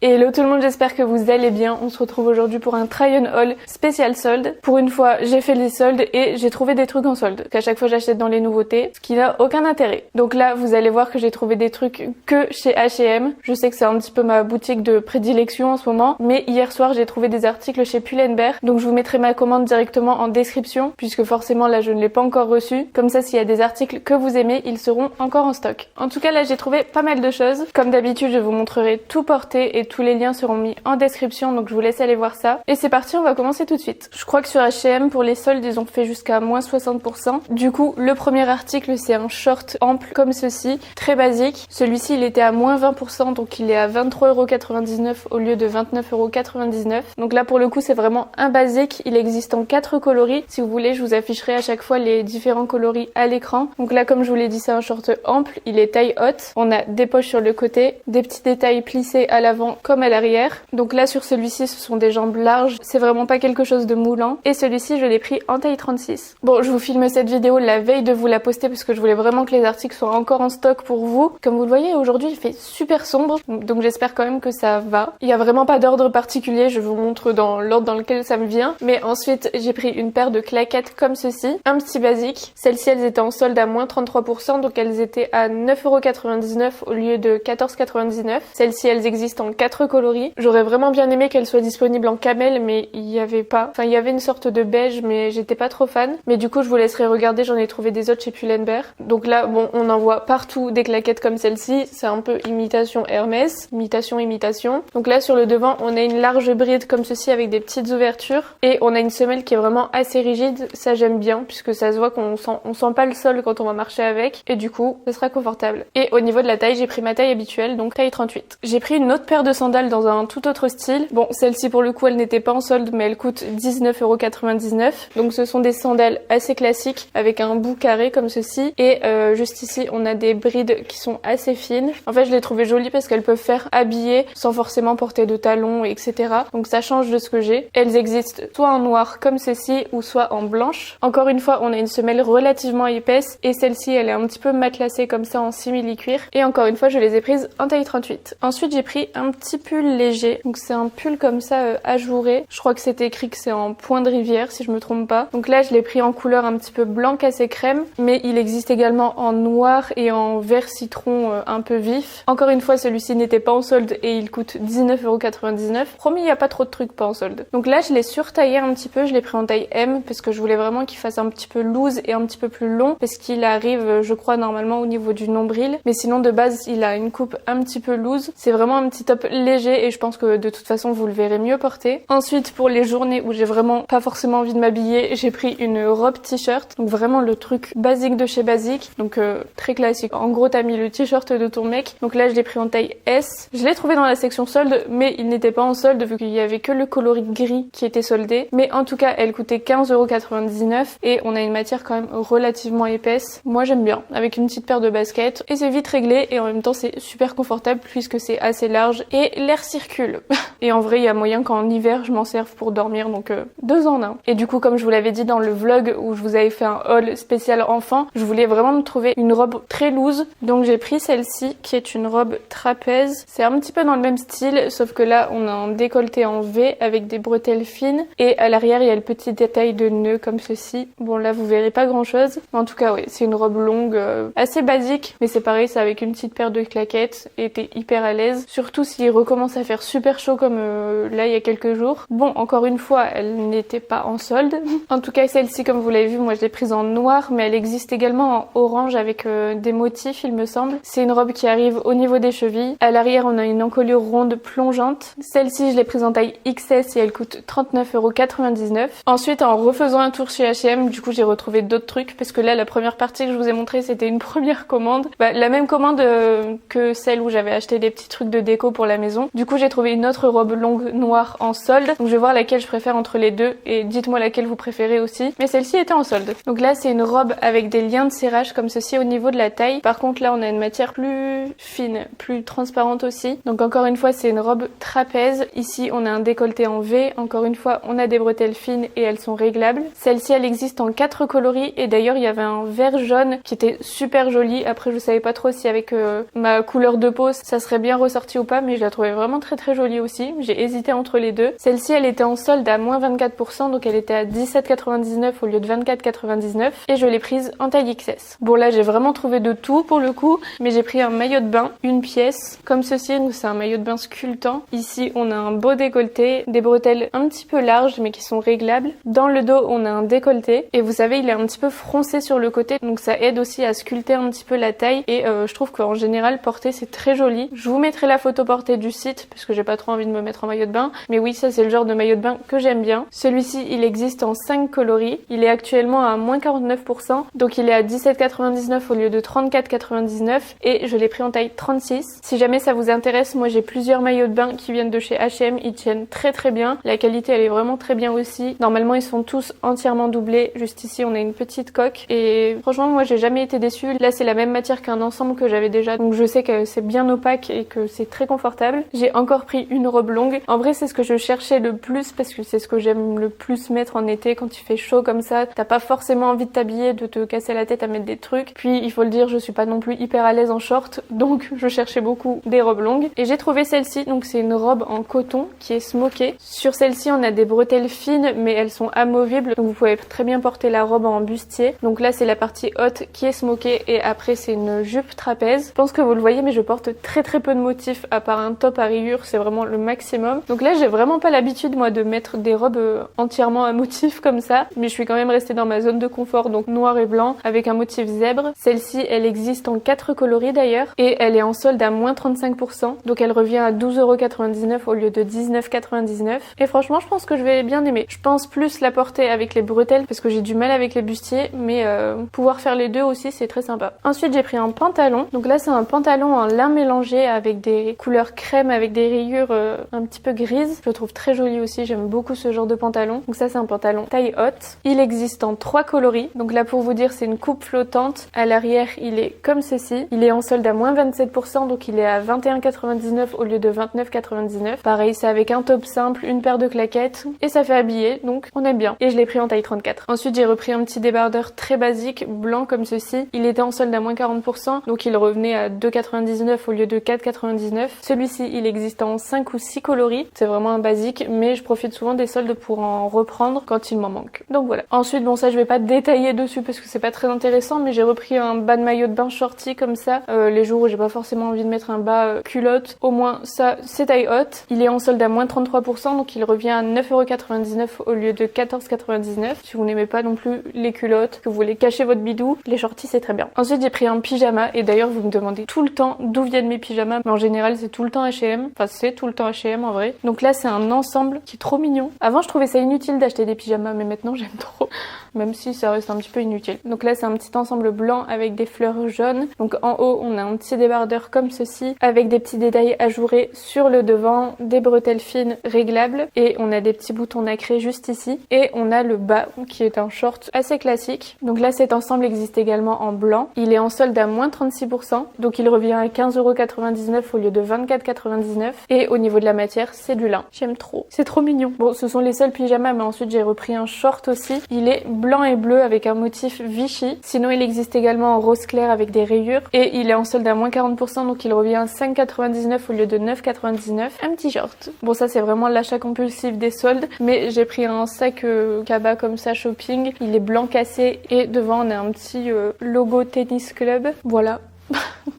Hello tout le monde, j'espère que vous allez bien. On se retrouve aujourd'hui pour un try on haul spécial solde. Pour une fois, j'ai fait les soldes et j'ai trouvé des trucs en solde. Qu'à chaque fois j'achète dans les nouveautés, ce qui n'a aucun intérêt. Donc là, vous allez voir que j'ai trouvé des trucs que chez H&M. Je sais que c'est un petit peu ma boutique de prédilection en ce moment, mais hier soir j'ai trouvé des articles chez Pull&Bear. Donc je vous mettrai ma commande directement en description, puisque forcément là je ne l'ai pas encore reçue. Comme ça, s'il y a des articles que vous aimez, ils seront encore en stock. En tout cas là, j'ai trouvé pas mal de choses. Comme d'habitude, je vous montrerai tout porté et tous les liens seront mis en description, donc je vous laisse aller voir ça. Et c'est parti, on va commencer tout de suite. Je crois que sur H&M, pour les soldes, ils ont fait jusqu'à moins 60%. Du coup, le premier article, c'est un short ample comme ceci, très basique. Celui-ci, il était à moins 20%, donc il est à 23,99€ au lieu de 29,99€. Donc là, pour le coup, c'est vraiment un basique. Il existe en 4 coloris. Si vous voulez, je vous afficherai à chaque fois les différents coloris à l'écran. Donc là, comme je vous l'ai dit, c'est un short ample. Il est taille haute. On a des poches sur le côté, des petits détails plissés à l'avant comme à l'arrière. Donc là sur celui-ci ce sont des jambes larges, c'est vraiment pas quelque chose de moulant. Et celui-ci je l'ai pris en taille 36. Bon, je vous filme cette vidéo la veille de vous la poster parce que je voulais vraiment que les articles soient encore en stock pour vous. Comme vous le voyez, aujourd'hui il fait super sombre, donc j'espère quand même que ça va. Il y a vraiment pas d'ordre particulier, je vous montre dans l'ordre dans lequel ça me vient. Mais ensuite j'ai pris une paire de claquettes comme ceci, un petit basique. Celles-ci elles étaient en solde à moins 33%, donc elles étaient à 9,99€ au lieu de 14,99€. Celles-ci elles existent en 4 coloris. J'aurais vraiment bien aimé qu'elle soit disponible en camel, mais il y avait pas. Enfin, il y avait une sorte de beige, mais j'étais pas trop fan. Mais du coup, je vous laisserai regarder, j'en ai trouvé des autres chez Pull&Bear. Donc là, bon, on en voit partout des claquettes comme celle-ci. C'est un peu imitation Hermès. Imitation. Donc là, sur le devant, on a une large bride comme ceci avec des petites ouvertures. Et on a une semelle qui est vraiment assez rigide. Ça, j'aime bien, puisque ça se voit qu'on sent pas le sol quand on va marcher avec. Et du coup, ce sera confortable. Et au niveau de la taille, j'ai pris ma taille habituelle, donc taille 38. J'ai pris une autre paire de sandales dans un tout autre style. Bon, celle-ci pour le coup elle n'était pas en solde, mais elle coûte 19,99€. Donc ce sont des sandales assez classiques avec un bout carré comme ceci. Et juste ici on a des brides qui sont assez fines. En fait je les trouvais jolies parce qu'elles peuvent faire habiller sans forcément porter de talons, etc. Donc ça change de ce que j'ai. Elles existent soit en noir comme ceci ou soit en blanche. Encore une fois on a une semelle relativement épaisse et celle-ci elle est un petit peu matelassée comme ça en simili-cuir. Et encore une fois je les ai prises en taille 38. Ensuite j'ai pris un petit pull léger, donc c'est un pull comme ça ajouré. Je crois que c'est écrit que c'est en point de rivière si je me trompe pas. Donc là je l'ai pris en couleur un petit peu blanc cassé crème, mais il existe également en noir et en vert citron un peu vif. Encore une fois celui-ci n'était pas en solde et il coûte 19,99€. Promis, il n'y a pas trop de trucs pas en solde. Donc là je l'ai surtaillé un petit peu, je l'ai pris en taille M parce que je voulais vraiment qu'il fasse un petit peu loose et un petit peu plus long parce qu'il arrive je crois normalement au niveau du nombril, mais sinon de base il a une coupe un petit peu loose. C'est vraiment un petit top léger et je pense que de toute façon vous le verrez mieux porter. Ensuite pour les journées où j'ai vraiment pas forcément envie de m'habiller, j'ai pris une robe t-shirt, donc vraiment le truc basique de chez basique, donc très classique. En gros t'as mis le t-shirt de ton mec, donc là je l'ai pris en taille S. Je l'ai trouvé dans la section solde mais il n'était pas en solde vu qu'il y avait que le coloris gris qui était soldé, mais en tout cas elle coûtait 15,99€ et on a une matière quand même relativement épaisse. Moi j'aime bien, avec une petite paire de baskets et c'est vite réglé et en même temps c'est super confortable puisque c'est assez large et l'air circule. Et en vrai il y a moyen qu'en hiver je m'en serve pour dormir, donc 2 en 1. Et du coup comme je vous l'avais dit dans le vlog où je vous avais fait un haul spécial enfant, je voulais vraiment me trouver une robe très loose, donc j'ai pris celle-ci qui est une robe trapèze. C'est un petit peu dans le même style sauf que là on a un décolleté en V avec des bretelles fines et à l'arrière il y a le petit détail de nœud comme ceci. Bon là vous verrez pas grand chose, mais en tout cas oui c'est une robe longue assez basique, mais c'est pareil, c'est avec une petite paire de claquettes et t'es hyper à l'aise, surtout s'il recommence à faire super chaud comme là il y a quelques jours. Bon encore une fois elle n'était pas en solde. En tout cas celle-ci comme vous l'avez vu moi je l'ai prise en noir, mais elle existe également en orange avec des motifs il me semble. C'est une robe qui arrive au niveau des chevilles. À l'arrière on a une encolure ronde plongeante. Celle-ci je l'ai prise en taille XS et elle coûte 39,99€. Ensuite en refaisant un tour chez H&M, du coup j'ai retrouvé d'autres trucs parce que là la première partie que je vous ai montré c'était une première commande. La même commande que celle où j'avais acheté des petits trucs de déco pour la maison. Du coup j'ai trouvé une autre robe longue noire en solde, donc je vais voir laquelle je préfère entre les deux et dites-moi laquelle vous préférez aussi. Mais celle-ci était en solde. Donc là c'est une robe avec des liens de serrage comme ceci au niveau de la taille. Par contre là on a une matière plus fine, plus transparente aussi. Donc encore une fois c'est une robe trapèze. Ici on a un décolleté en V. Encore une fois on a des bretelles fines et elles sont réglables. Celle-ci elle existe en 4 coloris et d'ailleurs il y avait un vert jaune qui était super joli. Après je savais pas trop si avec ma couleur de peau ça serait bien ressorti ou pas, mais je la trouvais vraiment très jolie aussi. J'ai hésité entre les deux. Celle-ci, elle était en solde à moins 24%, donc elle était à 17,99 au lieu de 24,99 et je l'ai prise en taille XS. Bon là, j'ai vraiment trouvé de tout pour le coup, mais j'ai pris un maillot de bain, une pièce comme ceci, donc c'est un maillot de bain sculptant. Ici, on a un beau décolleté, des bretelles un petit peu larges mais qui sont réglables. Dans le dos, on a un décolleté et vous savez, il est un petit peu froncé sur le côté, donc ça aide aussi à sculpter un petit peu la taille et je trouve qu'en général, porter c'est très joli. Je vous mettrai la photo portée du site parce que j'ai pas trop envie de me mettre en maillot de bain, mais oui, ça c'est le genre de maillot de bain que j'aime bien. Celui-ci, il existe en 5 coloris. Il est actuellement à moins 49%, donc il est à 17,99 au lieu de 34,99 et je l'ai pris en taille 36. Si jamais ça vous intéresse, moi j'ai plusieurs maillots de bain qui viennent de chez H&M, ils tiennent très bien. La qualité elle est vraiment très bien aussi. Normalement ils sont tous entièrement doublés. Juste ici on a une petite coque et franchement moi j'ai jamais été déçue. Là c'est la même matière qu'un ensemble que j'avais déjà, donc je sais que c'est bien opaque et que c'est très confortable. J'ai encore pris une robe longue. En vrai c'est ce que je cherchais le plus parce que c'est ce que j'aime le plus mettre en été quand il fait chaud comme ça. T'as pas forcément envie de t'habiller, de te casser la tête à mettre des trucs. Puis il faut le dire, je suis pas non plus hyper à l'aise en short, donc je cherchais beaucoup des robes longues et j'ai trouvé celle-ci. Donc c'est une robe en coton qui est smokée. Sur celle-ci on a des bretelles fines mais elles sont amovibles, donc vous pouvez très bien porter la robe en bustier. Donc là c'est la partie haute qui est smokée et après c'est une jupe trapèze. Je pense que vous le voyez mais je porte très peu de motifs à part un top à rayures, c'est vraiment le maximum. Donc là j'ai vraiment pas l'habitude moi de mettre des robes entièrement à motifs comme ça, mais je suis quand même restée dans ma zone de confort, donc noir et blanc avec un motif zèbre. Celle-ci elle existe en 4 coloris d'ailleurs et elle est en solde à moins 35%, donc elle revient à 12,99€ au lieu de 19,99 et franchement je pense que je vais bien aimer. Je pense plus la porter avec les bretelles parce que j'ai du mal avec les bustiers, mais pouvoir faire les deux aussi c'est très sympa. Ensuite j'ai pris un pantalon, donc là c'est un pantalon en lin mélangé avec des couleurs crème avec des rayures un petit peu grises. Je le trouve très joli aussi, j'aime beaucoup ce genre de pantalon. Donc ça c'est un pantalon taille haute. Il existe en 3 coloris, donc là pour vous dire c'est une coupe flottante. À l'arrière il est comme ceci, il est en solde à moins 27%, donc il est à 21,99 au lieu de 29,99. Pareil c'est avec un top simple, une paire de claquettes et ça fait habiller, donc on aime bien. Et je l'ai pris en taille 34. Ensuite j'ai repris un petit débardeur très basique, blanc comme ceci. Il était en solde à moins 40%, donc il revenait à 2,99 au lieu de 4,99. Celui-ci il existe en 5 ou 6 coloris, c'est vraiment un basique, mais je profite souvent des soldes pour en reprendre quand il m'en manque. Donc voilà. Ensuite bon ça je vais pas détailler dessus parce que c'est pas très intéressant, mais j'ai repris un bas de maillot de bain shorty comme ça, les jours où j'ai pas forcément envie de mettre un bas culotte, au moins ça c'est taille haute. Il est en solde à moins 33%, donc il revient à 9,99€ au lieu de 14,99. Si vous n'aimez pas non plus les culottes, que vous voulez cacher votre bidou, les shorties c'est très bien. Ensuite j'ai pris un pyjama et d'ailleurs vous me demandez tout le temps d'où viennent mes pyjamas, mais en général c'est tout le temps H&M, enfin c'est tout le temps H&M en vrai. Donc là c'est un ensemble qui est trop mignon. Avant je trouvais ça inutile d'acheter des pyjamas, mais maintenant j'aime trop, même si ça reste un petit peu inutile. Donc là c'est un petit ensemble blanc avec des fleurs jaunes. Donc en haut on a un petit débardeur comme ceci avec des petits détails ajourés sur le devant, des bretelles fines réglables et on a des petits boutons nacrés juste ici et on a le bas qui est un short assez classique. Donc là cet ensemble existe également en blanc. Il est en solde à moins 36%, donc il revient à 15,99€ au lieu de 24,99 et au niveau de la matière c'est du lin. J'aime trop, c'est trop mignon. Bon ce sont les seuls pyjamas, mais ensuite j'ai repris un short aussi. Il est blanc et bleu avec un motif Vichy. Sinon il existe également en rose clair avec des rayures et il est en solde à moins 40%, donc il revient à 5,99€ au lieu de 9,99. Un petit short. Bon ça c'est vraiment l'achat compulsif des soldes, mais j'ai pris un sac cabas comme ça shopping. Il est blanc cassé et devant on a un petit logo tennis club. Voilà.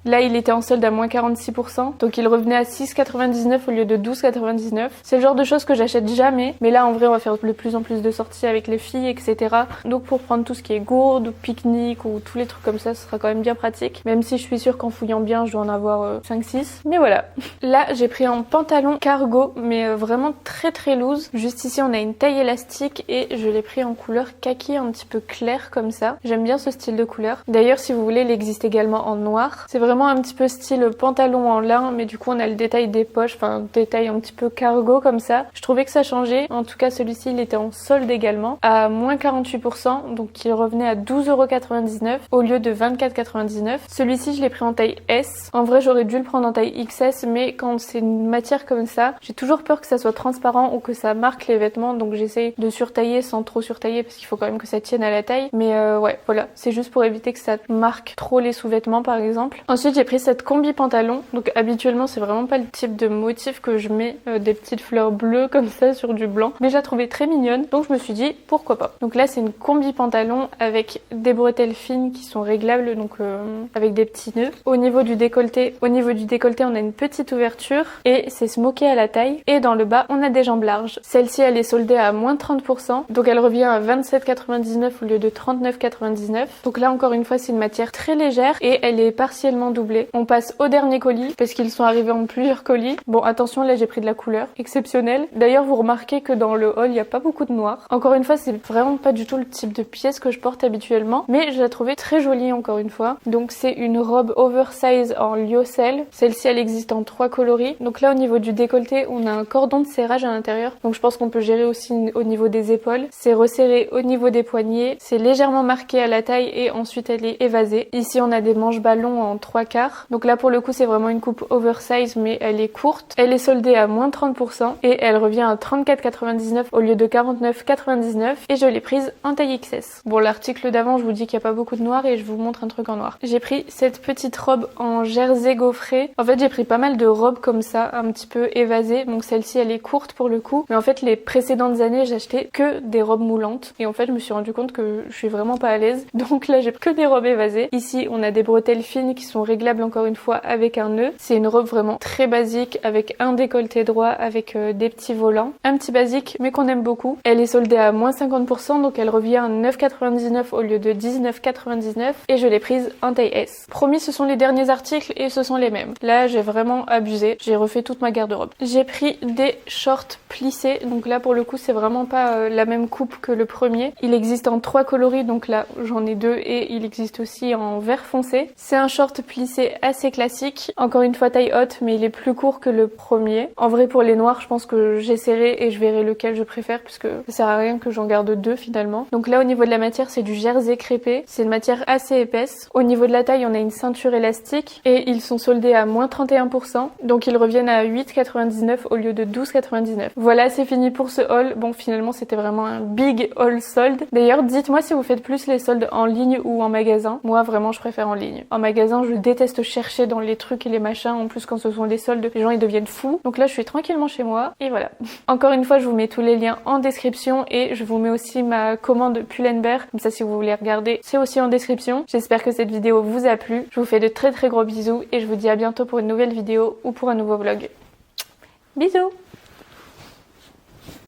Là il était en solde à moins 46%, donc il revenait à 6,99 au lieu de 12,99. C'est le genre de choses que j'achète jamais, mais là en vrai on va faire de plus en plus de sorties avec les filles etc. Donc pour prendre tout ce qui est gourde ou pique-nique ou tous les trucs comme ça, ce sera quand même bien pratique, même si je suis sûre qu'en fouillant bien je dois en avoir 5-6. Mais voilà. Là j'ai pris un pantalon cargo mais vraiment très loose. Juste ici on a une taille élastique et je l'ai pris en couleur kaki un petit peu clair comme ça. J'aime bien ce style de couleur. D'ailleurs si vous voulez il existe également en noir. C'est vraiment un petit peu style pantalon en lin, mais du coup on a le détail des poches, enfin détail un petit peu cargo comme ça. Je trouvais que ça changeait. En tout cas celui-ci il était en solde également à moins 48%, donc il revenait à 12,99€ au lieu de 24,99€. Celui-ci je l'ai pris en taille S. En vrai j'aurais dû le prendre en taille XS, mais quand c'est une matière comme ça, j'ai toujours peur que ça soit transparent ou que ça marque les vêtements, donc j'essaye de surtailler sans trop surtailler parce qu'il faut quand même que ça tienne à la taille. Mais ouais voilà, c'est juste pour éviter que ça marque trop les sous-vêtements par exemple. exemple. Ensuite j'ai pris cette combi pantalon, donc habituellement c'est vraiment pas le type de motif que je mets, des petites fleurs bleues comme ça sur du blanc, mais je la trouvais très mignonne, donc je me suis dit pourquoi pas. Donc là c'est une combi pantalon avec des bretelles fines qui sont réglables, donc avec des petits nœuds. Au niveau du décolleté on a une petite ouverture et c'est smoké à la taille, et dans le bas on a des jambes larges. Celle-ci elle est soldée à moins 30%, donc elle revient à 27,99 au lieu de 39,99. Donc là encore une fois c'est une matière très légère et elle est partiellement doublée. On passe au dernier colis parce qu'ils sont arrivés en plusieurs colis. Bon attention, là j'ai pris de la couleur exceptionnelle. D'ailleurs vous remarquez que dans le haul il n'y a pas beaucoup de noir. Encore une fois c'est vraiment pas du tout le type de pièce que je porte habituellement, mais je la trouvais très jolie encore une fois. Donc c'est une robe oversize en lyocell. Celle-ci elle existe en 3 coloris. Donc là au niveau du décolleté on a un cordon de serrage à l'intérieur, donc je pense qu'on peut gérer aussi au niveau des épaules. C'est resserré au niveau des poignets, c'est légèrement marqué à la taille et ensuite elle est évasée. Ici on a des manches ballons en 3/4. Donc là pour le coup c'est vraiment une coupe oversize, mais elle est courte. Elle est soldée à moins 30% et elle revient à 34,99 au lieu de 49,99 et je l'ai prise en taille XS. Bon, l'article d'avant je vous dis qu'il n'y a pas beaucoup de noir et je vous montre un truc en noir. J'ai pris cette petite robe en jersey gaufré. En fait j'ai pris pas mal de robes comme ça, un petit peu évasées. Donc celle-ci elle est courte pour le coup, mais en fait les précédentes années j'achetais que des robes moulantes et en fait je me suis rendu compte que je suis vraiment pas à l'aise. Donc là j'ai que des robes évasées. Ici on a des bretelles fines qui sont réglables encore une fois avec un nœud. C'est une robe vraiment très basique avec un décolleté droit, avec des petits volants. Un petit basique mais qu'on aime beaucoup. Elle est soldée à moins 50%, donc elle revient à 9,99 au lieu de 19,99 et je l'ai prise en taille S. Promis, ce sont les derniers articles et ce sont les mêmes. Là j'ai vraiment abusé, j'ai refait toute ma garde-robe. J'ai pris des shorts plissés, donc là pour le coup c'est vraiment pas la même coupe que le premier. Il existe en 3 coloris, donc là j'en ai 2 et il existe aussi en vert foncé. C'est un short plissé assez classique, encore une fois taille haute, mais il est plus court que le premier. En vrai pour les noirs je pense que j'essaierai et je verrai lequel je préfère, puisque ça sert à rien que j'en garde 2 finalement. Donc là au niveau de la matière c'est du jersey crêpé, c'est une matière assez épaisse. Au niveau de la taille on a une ceinture élastique et ils sont soldés à moins 31%, donc ils reviennent à 8,99 au lieu de 12,99. Voilà, c'est fini pour ce haul. Bon finalement c'était vraiment un big haul solde. D'ailleurs dites-moi si vous faites plus les soldes en ligne ou en magasin. Moi vraiment je préfère en ligne. En magasin je déteste chercher dans les trucs et les machins, en plus quand ce sont les soldes les gens ils deviennent fous. Donc là je suis tranquillement chez moi et voilà. Encore une fois je vous mets tous les liens en description et je vous mets aussi ma commande Pull&Bear, comme ça si vous voulez regarder c'est aussi en description. J'espère que cette vidéo vous a plu. Je vous fais de très gros bisous et je vous dis à bientôt pour une nouvelle vidéo ou pour un nouveau vlog. Bisous.